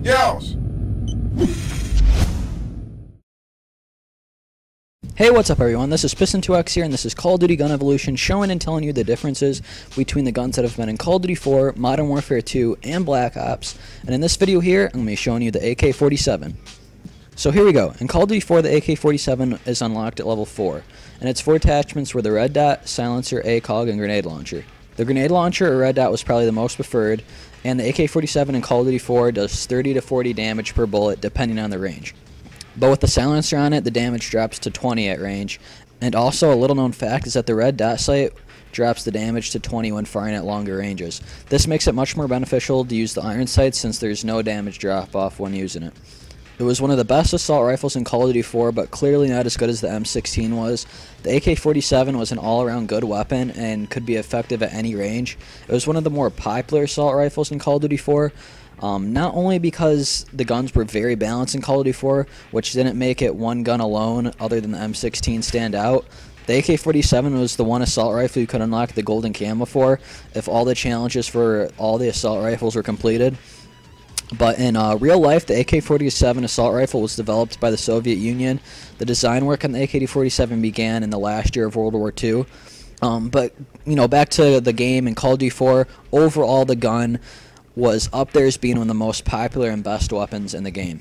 Yeousch! Hey, what's up everyone, this is Piston2x here, and this is Call of Duty Gun Evolution, showing and telling you the differences between the guns that have been in Call of Duty 4, Modern Warfare 2, and Black Ops. And in this video here, I'm going to be showing you the AK-47. So here we go. In Call of Duty 4, the AK-47 is unlocked at level 4, and its 4 attachments were the red dot, silencer, ACOG, and grenade launcher. The grenade launcher or red dot was probably the most preferred, and the AK-47 in Call of Duty 4 does 30 to 40 damage per bullet depending on the range. But with the silencer on it, the damage drops to 20 at range. And also, a little known fact is that the red dot sight drops the damage to 20 when firing at longer ranges. This makes it much more beneficial to use the iron sights since there's no damage drop off when using it. It was one of the best assault rifles in Call of Duty 4, but clearly not as good as the M16 was. The AK-47 was an all-around good weapon and could be effective at any range. It was one of the more popular assault rifles in Call of Duty 4. Not only because the guns were very balanced in Call of Duty 4, which didn't make it one gun alone other than the M16 stand out. The AK-47 was the one assault rifle you could unlock the golden camo for if all the challenges for all the assault rifles were completed. But in real life, the AK-47 assault rifle was developed by the Soviet Union. The design work on the AK-47 began in the last year of World War II. But, you know, back to the game in Call of Duty 4, overall the gun was up there as being one of the most popular and best weapons in the game.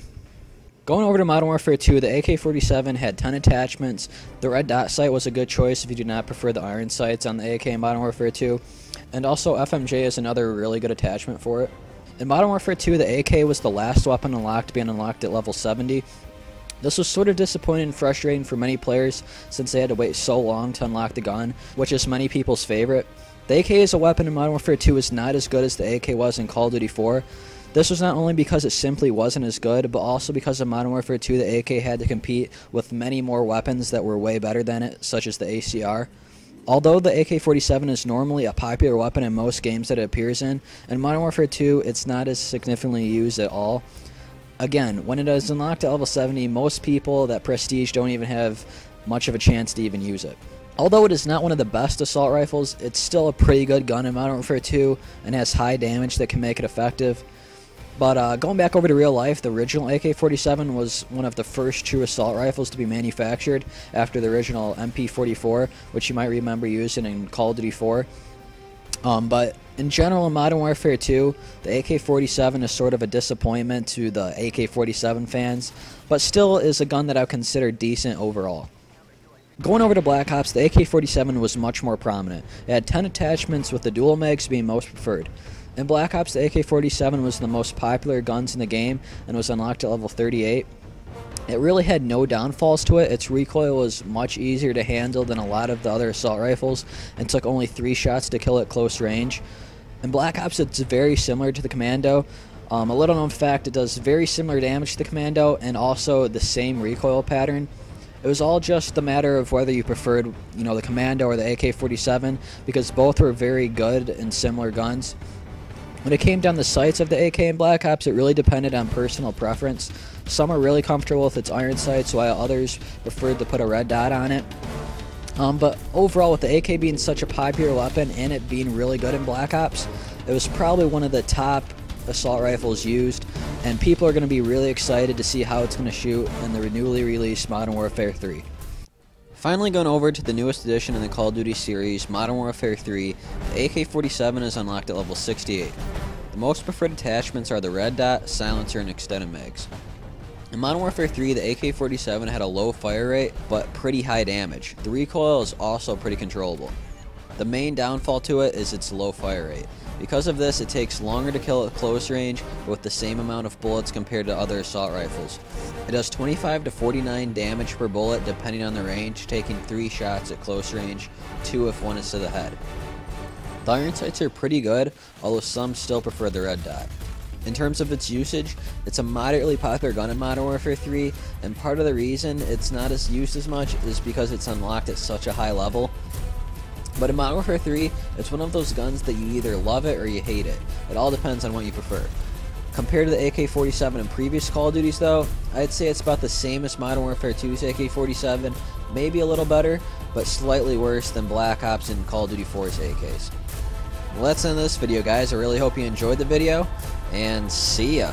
Going over to Modern Warfare 2, the AK-47 had 10 attachments. The red dot sight was a good choice if you do not prefer the iron sights on the AK in Modern Warfare 2. And also FMJ is another really good attachment for it. In Modern Warfare 2, the AK was the last weapon unlocked, being unlocked at level 70. This was sort of disappointing and frustrating for many players since they had to wait so long to unlock the gun, which is many people's favorite. The AK as a weapon in Modern Warfare 2 is not as good as the AK was in Call of Duty 4. This was not only because it simply wasn't as good, but also because in Modern Warfare 2 the AK had to compete with many more weapons that were way better than it, such as the ACR. Although the AK-47 is normally a popular weapon in most games that it appears in Modern Warfare 2 it's not as significantly used at all. Again, when it is unlocked at level 70, most people that prestige don't even have much of a chance to even use it. Although it is not one of the best assault rifles, it's still a pretty good gun in Modern Warfare 2 and has high damage that can make it effective. But going back over to real life, the original AK-47 was one of the first true assault rifles to be manufactured after the original MP-44, which you might remember using in Call of Duty 4. But in general, in Modern Warfare 2, the AK-47 is sort of a disappointment to the AK-47 fans, but still is a gun that I would consider decent overall. Going over to Black Ops, the AK-47 was much more prominent. It had 10 attachments, with the dual mags being most preferred. In Black Ops, the AK-47 was the most popular guns in the game and was unlocked at level 38. It really had no downfalls to it. Its recoil was much easier to handle than a lot of the other assault rifles and took only 3 shots to kill at close range. In Black Ops, it's very similar to the Commando. A little known fact, it does very similar damage to the Commando and also the same recoil pattern. It was all just a matter of whether you preferred, you know, the Commando or the AK-47, because both were very good and similar guns. When it came down to sights of the AK in Black Ops, it really depended on personal preference. Some are really comfortable with its iron sights, while others preferred to put a red dot on it. But overall, with the AK being such a popular weapon and it being really good in Black Ops, it was probably one of the top assault rifles used, and people are going to be really excited to see how it's going to shoot in the newly released Modern Warfare 3. Finally, going over to the newest edition in the Call of Duty series, Modern Warfare 3, the AK-47 is unlocked at level 68. The most preferred attachments are the red dot, silencer, and extended mags. In Modern Warfare 3, the AK-47 had a low fire rate, but pretty high damage. The recoil is also pretty controllable. The main downfall to it is its low fire rate. Because of this, it takes longer to kill at close range, but with the same amount of bullets compared to other assault rifles. It does 25 to 49 damage per bullet depending on the range, taking 3 shots at close range, 2 if one is to the head. The iron sights are pretty good, although some still prefer the red dot. In terms of its usage, it's a moderately popular gun in Modern Warfare 3, and part of the reason it's not as used as much is because it's unlocked at such a high level. But in Modern Warfare 3, it's one of those guns that you either love it or you hate it. It all depends on what you prefer. Compared to the AK-47 in previous Call of Duties though, I'd say it's about the same as Modern Warfare 2's AK-47, maybe a little better, but slightly worse than Black Ops and Call of Duty 4's AKs. Well, that's the end of this video, guys. I really hope you enjoyed the video, and see ya.